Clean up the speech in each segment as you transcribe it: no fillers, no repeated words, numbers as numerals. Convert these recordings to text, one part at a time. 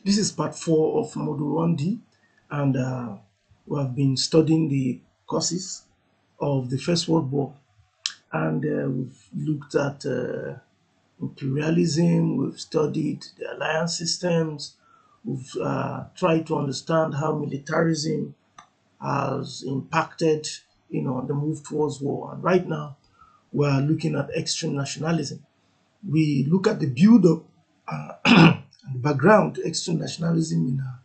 This is part 4 of Module 1D, and we have been studying the causes of the First World War. And we've looked at imperialism, we've studied the alliance systems, we've tried to understand how militarism has impacted, the move towards war. And right now, we're looking at extreme nationalism. We look at the build-up and the background to extreme nationalism in our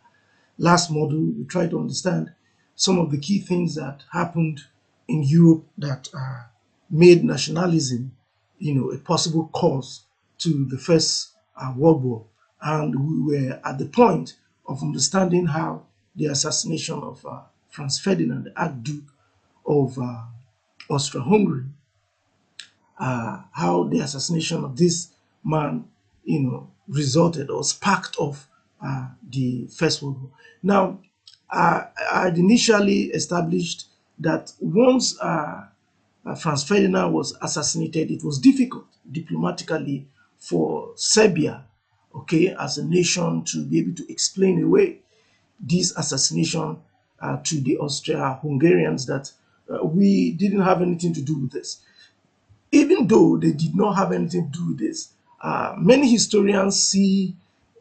last module. We try to understand some of the key things that happened in Europe that made nationalism, a possible cause to the First World War. And we were at the point of understanding how the assassination of Franz Ferdinand, the Archduke of Austria-Hungary, how the assassination of this man, resulted or sparked off the First World War. Now, I'd initially established that once Franz Ferdinand was assassinated, it was difficult diplomatically for Serbia, okay, as a nation to be able to explain away this assassination to the Austria-Hungarians that we didn't have anything to do with this. Even though they did not have anything to do with this, many historians see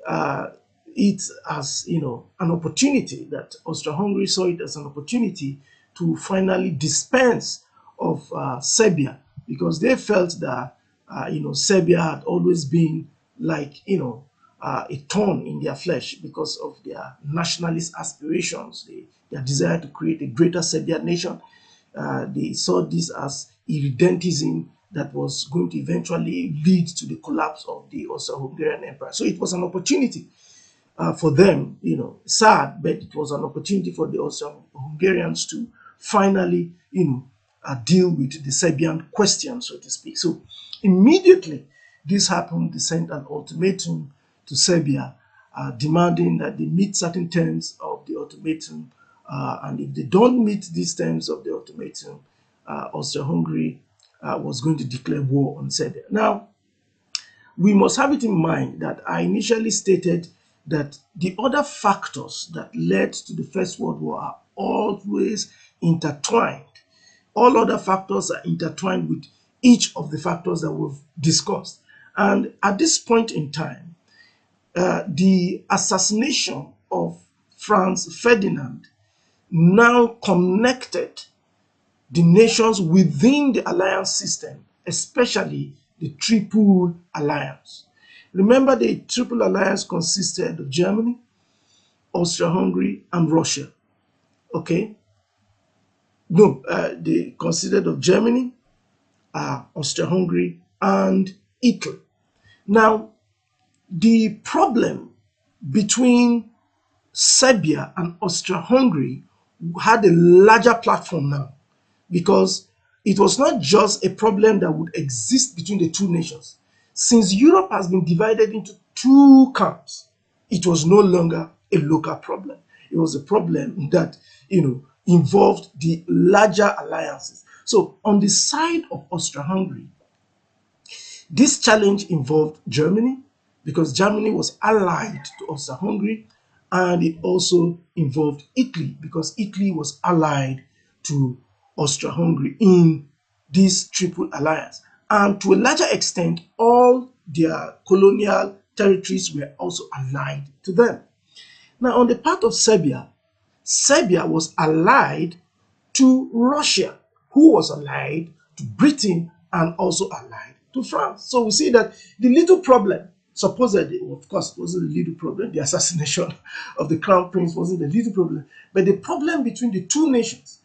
uh, it as an opportunity, that Austria-Hungary saw it as an opportunity to finally dispense of Serbia, because they felt that Serbia had always been like a thorn in their flesh because of their nationalist aspirations, their desire to create a greater Serbian nation. They saw this as irredentism that was going to eventually lead to the collapse of the Austro-Hungarian Empire. So it was an opportunity for them, sad, but it was an opportunity for the Austro-Hungarians to finally, deal with the Serbian question, so to speak. So immediately this happened, they sent an ultimatum to Serbia, demanding that they meet certain terms of the ultimatum, and if they don't meet these terms of the ultimatum, Austria-Hungary was going to declare war on Serbia. Now, we must have it in mind that I initially stated that the other factors that led to the First World War are always intertwined. All other factors are intertwined with each of the factors that we've discussed. And at this point in time, the assassination of Franz Ferdinand now connected the nations within the alliance system, especially the Triple Alliance. Remember, the Triple Alliance consisted of Germany, Austria-Hungary, and Russia. Okay? No, they consisted of Germany, Austria-Hungary, and Italy. Now, the problem between Serbia and Austria-Hungary had a larger platform now, because it was not just a problem that would exist between the two nations. Since Europe has been divided into two camps, it was no longer a local problem. It was a problem that involved the larger alliances. So on the side of Austria-Hungary, this challenge involved Germany, because Germany was allied to Austria-Hungary, and it also involved Italy, because Italy was allied to Austria-Hungary in this triple alliance. And to a larger extent, all their colonial territories were also allied to them. Now, on the part of Serbia, Serbia was allied to Russia, who was allied to Britain and also allied to France. So we see that the little problem, supposedly, of course, it wasn't a little problem. The assassination of the crown prince wasn't a little problem. But the problem between the two nations,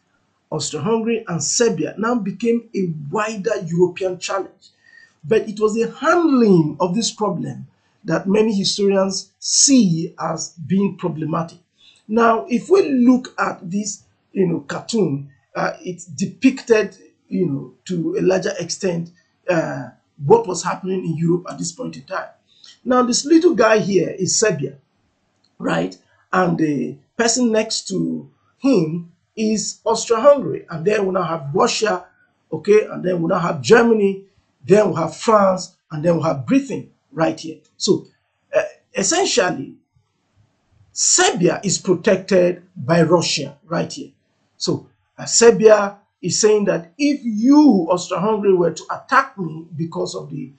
Austria-Hungary and Serbia, now became a wider European challenge. But it was the handling of this problem that many historians see as being problematic. Now, if we look at this, cartoon, it depicted, to a larger extent, what was happening in Europe at this point in time. Now, this little guy here is Serbia, right? And the person next to him is Austria-Hungary. And then we now have Russia, okay? And then we now have Germany, then we have France, and then we have Britain right here. So essentially, Serbia is protected by Russia right here. So Serbia is saying that if you, Austria-Hungary, were to attack me because of the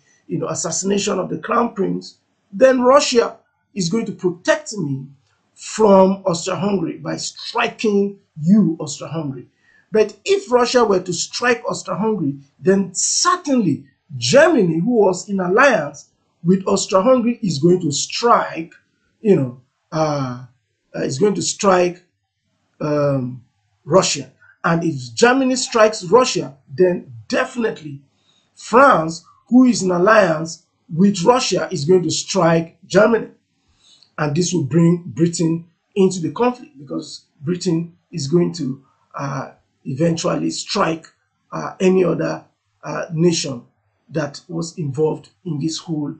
assassination of the crown prince, then Russia is going to protect me from Austria-Hungary by striking you, Austria-Hungary. But if Russia were to strike Austria-Hungary, then certainly Germany, who was in alliance with Austria-Hungary, is going to strike, you know, is going to strike um, Russia. And if Germany strikes Russia, then definitely France, who is in alliance with Russia, is going to strike Germany. And this will bring Britain into the conflict because Britain is going to eventually strike any other nation that was involved in this whole.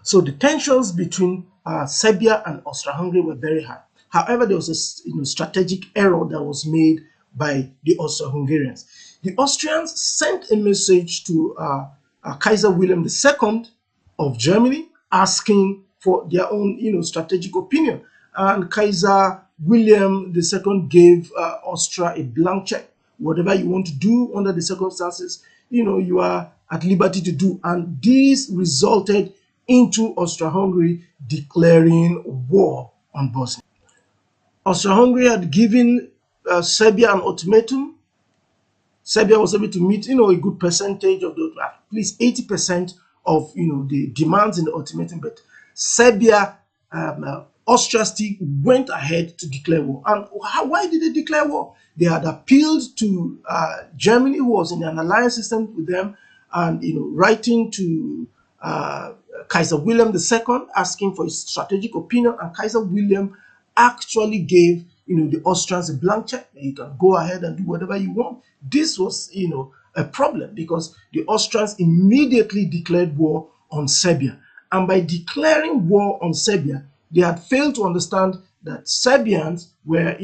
So the tensions between Serbia and Austria-Hungary were very high. However, there was a strategic error that was made by the Austro-Hungarians. The Austrians sent a message to Kaiser William II of Germany asking for their own strategic opinion. And Kaiser William II gave Austria a blank check. Whatever you want to do under the circumstances, you are at liberty to do. And this resulted into Austria-Hungary declaring war on Bosnia. Austria-Hungary had given Serbia an ultimatum. Serbia was able to meet, a good percentage of the, at least 80% of, the demands in the ultimatum. But Serbia, Austria still went ahead to declare war. And why did they declare war? They had appealed to Germany, who was in an alliance system with them, and writing to Kaiser William II, asking for his strategic opinion, and Kaiser William actually gave the Austrians a blank check. You can go ahead and do whatever you want. This was a problem because the Austrians immediately declared war on Serbia, and by declaring war on Serbia, they had failed to understand that Serbians were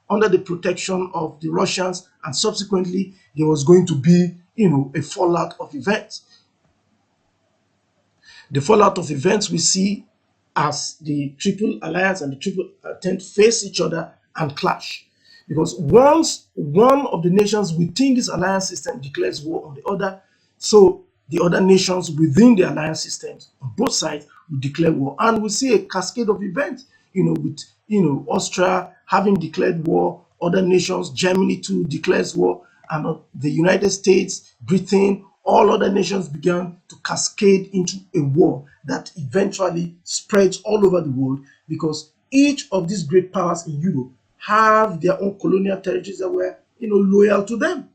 under the protection of the Russians, and subsequently there was going to be a fallout of events. The fallout of events we see as the Triple Alliance and the Triple Entente face each other and clash. Because once one of the nations within this alliance system declares war on the other, so the other nations within the alliance systems on both sides will declare war. And we see a cascade of events, with Austria having declared war, other nations, Germany too declares war, and the United States, Britain, all other nations began to cascade into a war that eventually spreads all over the world because each of these great powers in Europe have their own colonial territories that were loyal to them.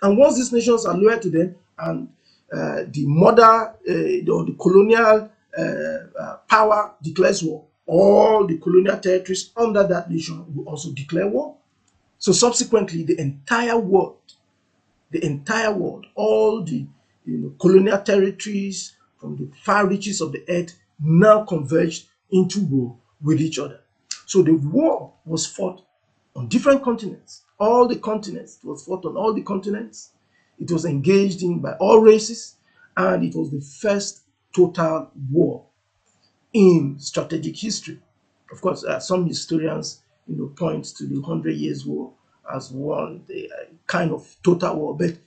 And once these nations are loyal to them and the mother or the colonial power declares war, all the colonial territories under that nation will also declare war. So subsequently, the entire world, all the colonial territories from the far reaches of the earth now converged into war with each other. So the war was fought on different continents. All the continents, it was fought on all the continents. It was engaged in by all races, and it was the first total war in strategic history. Of course, some historians point to the Hundred Years' War as one the kind of total war, but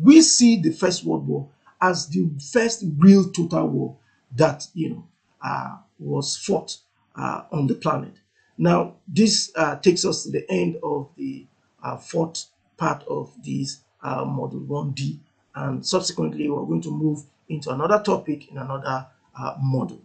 we see the First World War as the first real total war that was fought on the planet. Now, this takes us to the end of the fourth part of this Module 1D, and subsequently we're going to move into another topic in another module.